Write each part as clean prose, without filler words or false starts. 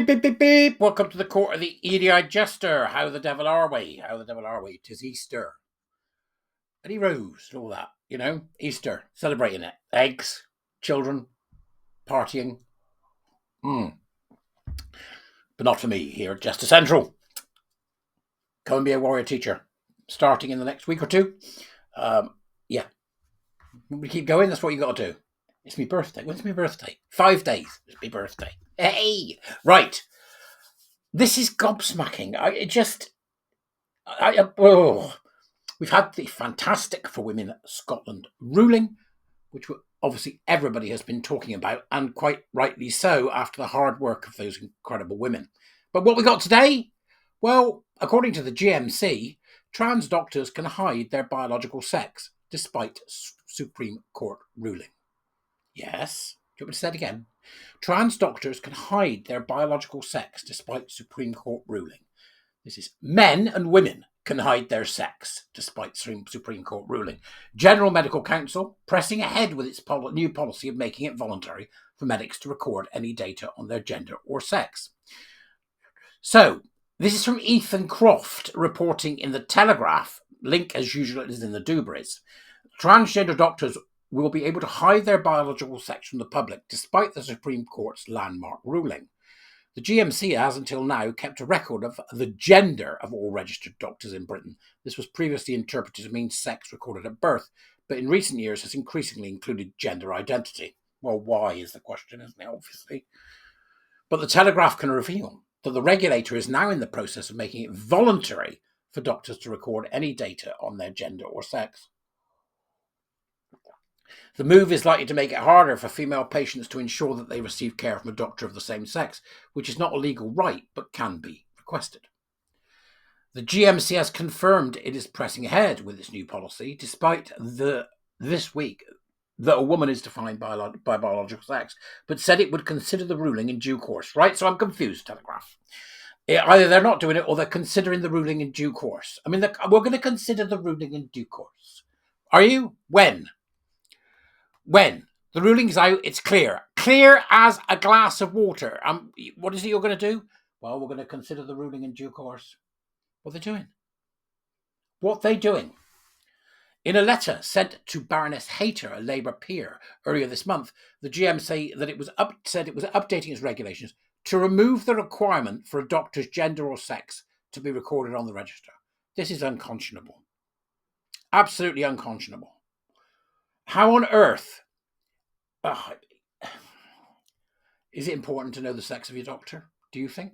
beep, beep, beep, beep. Welcome to the court of the Edijester. How the devil are we? How the devil are we? 'Tis Easter. And he rose and all that, you know? Easter, celebrating it. Eggs, children, partying. But not for me here at Jester Central. Come and be a warrior teacher. Starting in the next week or two. Yeah. We keep going, that's what you got to do. It's my birthday. When's my birthday? 5 days. It's my birthday. Hey! Right. This is gobsmacking. We've had the Fantastic for Women Scotland ruling, which obviously everybody has been talking about, and quite rightly so after the hard work of those incredible women. But what we got today? Well, according to the GMC, trans doctors can hide their biological sex despite Supreme Court ruling. Yes? Do you want me to say it again? Trans doctors can hide their biological sex despite Supreme Court ruling. This is men and women can hide their sex despite Supreme Court ruling. General Medical Council pressing ahead with its new policy of making it voluntary for medics to record any data on their gender or sex. So, this is from Ethan Croft reporting in the Telegraph. Link, as usual, is in the Dubris. Transgender doctors will be able to hide their biological sex from the public despite the Supreme Court's landmark ruling. The GMC has until now kept a record of the gender of all registered doctors in Britain. This was previously interpreted to mean sex recorded at birth, but in recent years has increasingly included gender identity. Well, why is the question, isn't it, obviously? But the Telegraph can reveal that the regulator is now in the process of making it voluntary for doctors to record any data on their gender or sex. The move is likely to make it harder for female patients to ensure that they receive care from a doctor of the same sex, which is not a legal right, but can be requested. The GMC has confirmed it is pressing ahead with its new policy, despite this week that a woman is defined by biological sex, but said it would consider the ruling in due course. Right, so I'm confused, Telegraph. Either they're not doing it or they're considering the ruling in due course. I mean, we're going to consider the ruling in due course. Are you? When? The ruling's out, it's clear as a glass of water. What is it you're going to do? Well, we're going to consider the ruling in due course. What are they doing? In a letter sent to Baroness Hayter, a Labour peer, earlier this month, the GM said it was updating its regulations to remove the requirement for a doctor's gender or sex to be recorded on the register. This is unconscionable. Absolutely unconscionable. How on earth is it important to know the sex of your doctor, do you think?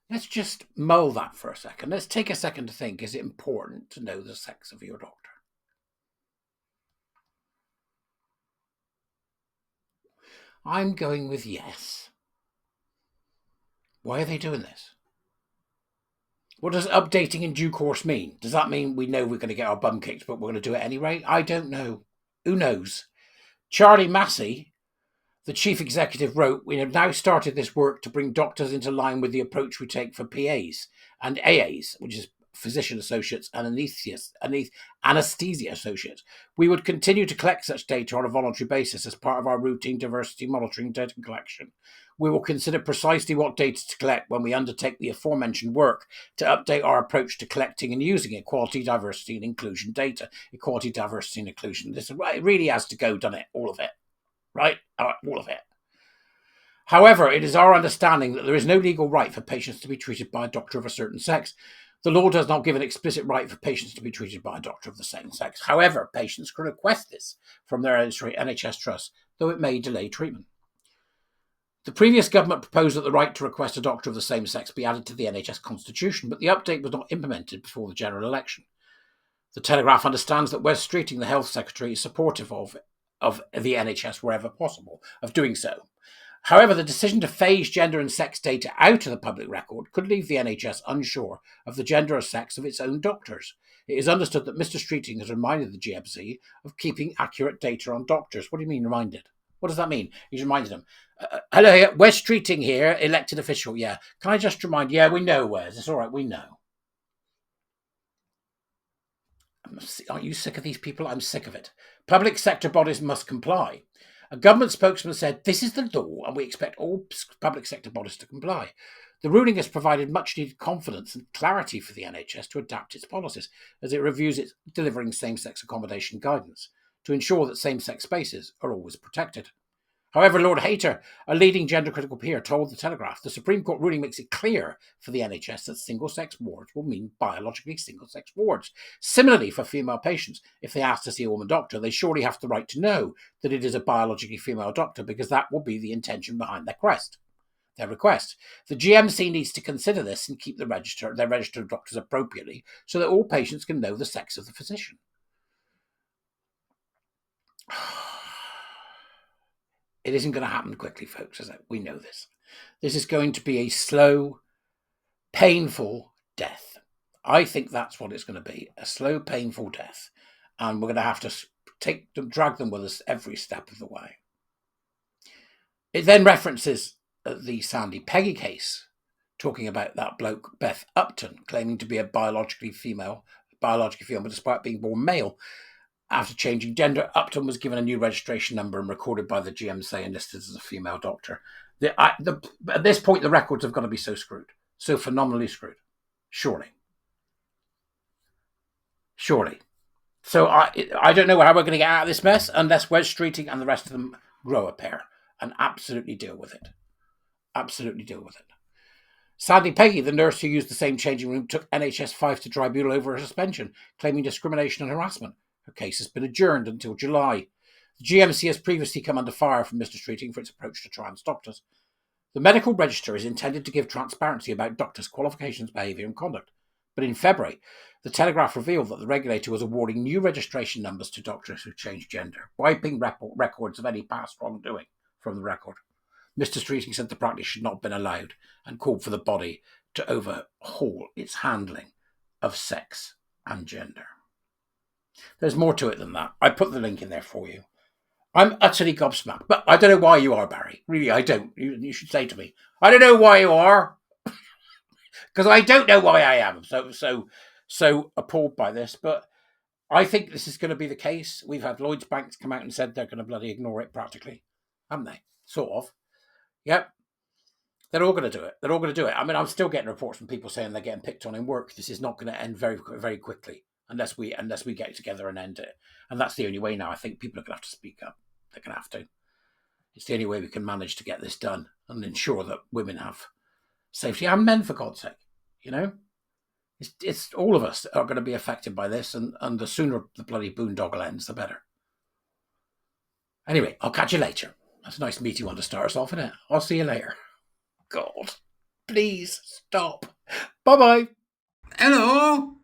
Let's just mull that for a second. Let's take a second to think, is it important to know the sex of your doctor? I'm going with yes. Why are they doing this? What does updating in due course mean? Does that mean we know we're going to get our bum kicked, but we're going to do it anyway? I don't know. Who knows? Charlie Massey, the chief executive, wrote, "We have now started this work to bring doctors into line with the approach we take for PAs and AAs, which is physician associates and anesthesia associates. We would continue to collect such data on a voluntary basis as part of our routine diversity monitoring data collection. We will consider precisely what data to collect when we undertake the aforementioned work to update our approach to collecting and using equality, diversity and inclusion data." Equality, diversity and inclusion. This really has to go, doesn't it? All of it. Right? All of it. However, it is our understanding that there is no legal right for patients to be treated by a doctor of a certain sex. The law does not give an explicit right for patients to be treated by a doctor of the same sex. However, patients can request this from their NHS trust, though it may delay treatment. The previous government proposed that the right to request a doctor of the same sex be added to the NHS constitution, but the update was not implemented before the general election. The Telegraph understands that Wes Streeting, the Health Secretary, is supportive of the NHS wherever possible, of doing so. However, the decision to phase gender and sex data out of the public record could leave the NHS unsure of the gender or sex of its own doctors. It is understood that Mr. Streeting has reminded the GMC of keeping accurate data on doctors. What do you mean reminded? What does that mean? He's reminded them. Hello, Wes Streeting here, elected official. Yeah, can I just remind? Yeah, we know, Wes. It's all right, we know. Aren't you sick of these people? I'm sick of it. Public sector bodies must comply. A government spokesman said, "This is the law and we expect all public sector bodies to comply." The ruling has provided much needed confidence and clarity for the NHS to adapt its policies as it reviews its delivering same-sex accommodation guidance to ensure that same-sex spaces are always protected. However, Lord Hayter, a leading gender-critical peer, told The Telegraph the Supreme Court ruling makes it clear for the NHS that single-sex wards will mean biologically single-sex wards. Similarly, for female patients, if they ask to see a woman doctor, they surely have the right to know that it is a biologically female doctor because that will be the intention behind their request. The GMC needs to consider this and keep their registered doctors appropriately so that all patients can know the sex of the physician. It isn't going to happen quickly, folks, is it? We know this. This is going to be a slow, painful death. I think that's what it's going to be, a slow, painful death. And we're going to have to drag them with us every step of the way. It then references the Sandy Peggie case, talking about that bloke, Beth Upton, claiming to be a biologically female, but despite being born male. After changing gender, Upton was given a new registration number and recorded by the GMC and listed as a female doctor. At this point, the records have got to be so screwed, so phenomenally screwed. Surely. So I don't know how we're going to get out of this mess unless Wes Streeting and the rest of them grow a pair and absolutely deal with it. Sadly, Peggy, the nurse who used the same changing room, took NHS 5 to tribunal over her suspension, claiming discrimination and harassment. Her case has been adjourned until July. The GMC has previously come under fire from Mr. Streeting for its approach to trans doctors. The medical register is intended to give transparency about doctors' qualifications, behaviour and conduct. But in February, the Telegraph revealed that the regulator was awarding new registration numbers to doctors who changed gender, wiping records of any past wrongdoing from the record. Mr. Streeting said the practice should not have been allowed and called for the body to overhaul its handling of sex and gender. There's more to it than that. I put the link in there for you. I'm utterly gobsmacked, but I don't know why you are, Barry. Really, I don't. You should say to me, I don't know why you are, because I don't know why I am so appalled by this. But I think this is going to be the case. We've had Lloyds Banks come out and said they're going to bloody ignore it practically, haven't they? Sort of. Yep. They're all going to do it. I mean, I'm still getting reports from people saying they're getting picked on in work. This is not going to end very, very quickly unless we get together and end it. And that's the only way now. I think people are going to have to speak up. They're going to have to. It's the only way we can manage to get this done and ensure that women have safety and men, for God's sake. You know, it's all of us are going to be affected by this, and the sooner the bloody boondoggle ends, the better. Anyway, I'll catch you later. That's a nice meaty one to start us off, isn't it? I'll see you later. God, please stop. Bye-bye. Hello.